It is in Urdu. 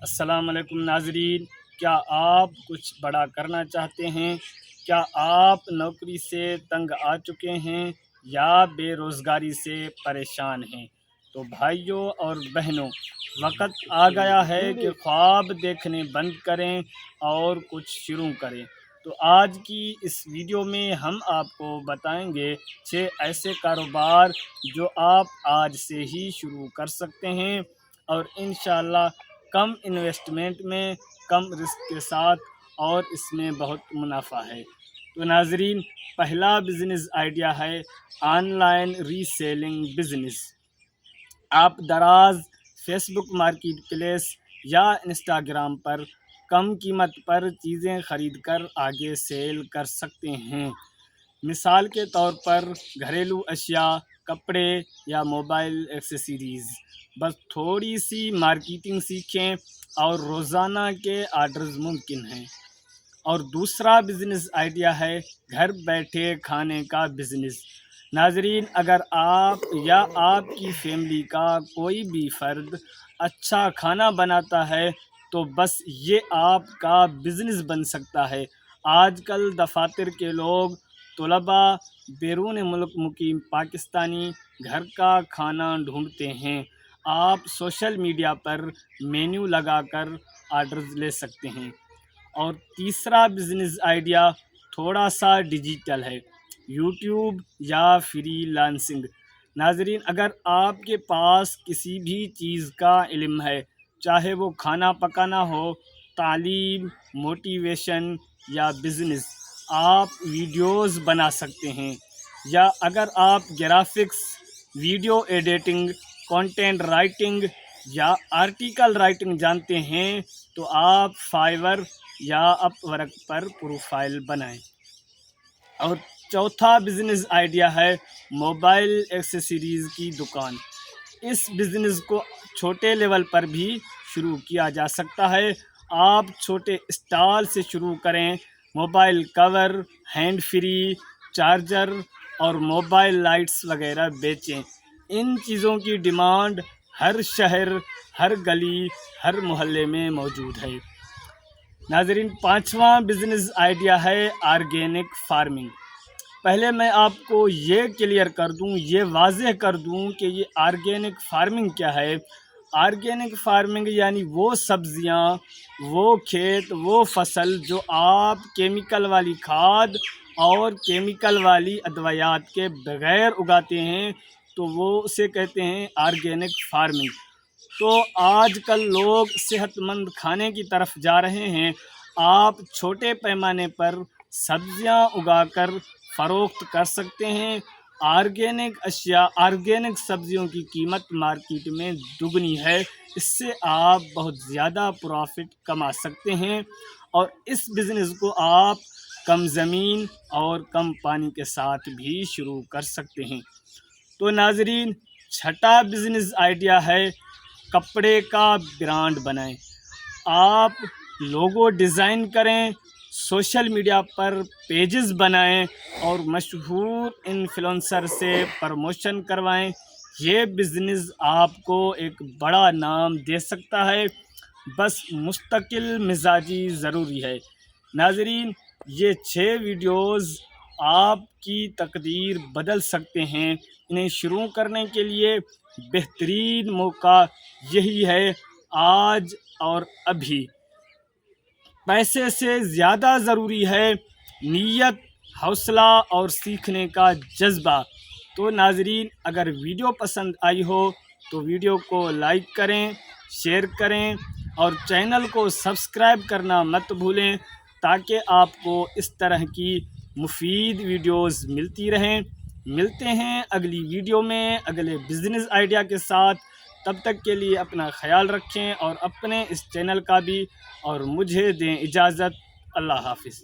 السلام علیکم ناظرین، کیا آپ کچھ بڑا کرنا چاہتے ہیں؟ کیا آپ نوکری سے تنگ آ چکے ہیں یا بے روزگاری سے پریشان ہیں؟ تو بھائیوں اور بہنوں، وقت آ گیا ہے کہ خواب دیکھنے بند کریں اور کچھ شروع کریں۔ تو آج کی اس ویڈیو میں ہم آپ کو بتائیں گے 6 ایسے کاروبار جو آپ آج سے ہی شروع کر سکتے ہیں اور انشاءاللہ کم انویسٹمنٹ میں کم رسک کے ساتھ، اور اس میں بہت منافع ہے۔ تو ناظرین، پہلا بزنس آئیڈیا ہے online reselling business. آپ Daraz Facebook marketplace یا انسٹاگرام پر کم قیمت پر چیزیں خرید کر آگے سیل کر سکتے ہیں۔ مثال کے طور پر گھریلو اشیاء، کپڑے یا موبائل ایکسیسریز۔ بس تھوڑی سی مارکیٹنگ سیکھیں اور روزانہ کے آرڈرز ممکن ہیں۔ اور دوسرا بزنس آئیڈیا ہے گھر بیٹھے کھانے کا بزنس۔ ناظرین، اگر آپ یا آپ کی فیملی کا کوئی بھی فرد اچھا کھانا بناتا ہے تو بس یہ آپ کا بزنس بن سکتا ہے۔ آج کل دفاتر کے لوگ، طلباء، بیرون ملک مقیم پاکستانی گھر کا کھانا ڈھونڈتے ہیں۔ آپ سوشل میڈیا پر مینیو لگا کر آرڈرز لے سکتے ہیں۔ اور تیسرا بزنس آئیڈیا تھوڑا سا ڈیجیٹل ہے، یوٹیوب یا فری لانسنگ۔ ناظرین، اگر آپ کے پاس کسی بھی چیز کا علم ہے، چاہے وہ کھانا پکانا ہو، تعلیم، موٹیویشن یا بزنس، آپ ویڈیوز بنا سکتے ہیں۔ یا اگر آپ graphics, video editing, content writing یا آرٹیکل رائٹنگ جانتے ہیں تو آپ فائور یا اپ ورک پر پروفائل بنائیں۔ اور چوتھا بزنس آئیڈیا ہے موبائل ایکسیسریز کی دکان۔ اس بزنس کو چھوٹے لیول پر بھی شروع کیا جا سکتا ہے۔ آپ چھوٹے اسٹال سے شروع کریں، موبائل کور، ہینڈ فری، چارجر اور موبائل لائٹس وغیرہ بیچیں۔ ان چیزوں کی ڈیمانڈ ہر شہر، ہر گلی، ہر محلے میں موجود ہے۔ ناظرین، پانچواں بزنس آئیڈیا ہے آرگینک فارمنگ۔ پہلے میں آپ کو یہ کلیئر کر دوں، یہ واضح کر دوں کہ یہ آرگینک فارمنگ کیا ہے۔ آرگینک فارمنگ یعنی وہ سبزیاں، وہ کھیت، وہ فصل جو آپ کیمیکل والی کھاد اور کیمیکل والی ادویات کے بغیر اگاتے ہیں، تو وہ اسے کہتے ہیں آرگینک فارمنگ۔ تو آج کل لوگ صحت مند کھانے کی طرف جا رہے ہیں۔ آپ چھوٹے پیمانے پر سبزیاں اگا کر فروخت کر سکتے ہیں۔ آرگینک اشیاء، آرگینک سبزیوں کی قیمت مارکیٹ میں دگنی ہے۔ اس سے آپ بہت زیادہ پروفٹ کما سکتے ہیں، اور اس بزنس کو آپ کم زمین اور کم پانی کے ساتھ بھی شروع کر سکتے ہیں۔ تو ناظرین، چھٹا بزنس آئیڈیا ہے کپڑے کا برانڈ بنائیں۔ آپ لوگو ڈیزائن کریں، سوشل میڈیا پر پیجز بنائیں اور مشہور انفلوئنسر سے پروموشن کروائیں۔ یہ بزنس آپ کو ایک بڑا نام دے سکتا ہے، بس مستقل مزاجی ضروری ہے۔ ناظرین، یہ 6 ویڈیوز آپ کی تقدیر بدل سکتے ہیں۔ انہیں شروع کرنے کے لیے بہترین موقع یہی ہے، آج اور ابھی۔ پیسے سے زیادہ ضروری ہے نیت، حوصلہ اور سیکھنے کا جذبہ۔ تو ناظرین، اگر ویڈیو پسند آئی ہو تو ویڈیو کو لائک کریں، شیئر کریں اور چینل کو سبسکرائب کرنا مت بھولیں، تاکہ آپ کو اس طرح کی مفید ویڈیوز ملتی رہیں۔ ملتے ہیں اگلی ویڈیو میں اگلے بزنس آئیڈیا کے ساتھ۔ تب تک کے لیے اپنا خیال رکھیں اور اپنے اس چینل کا بھی، اور مجھے دیں اجازت۔ اللہ حافظ۔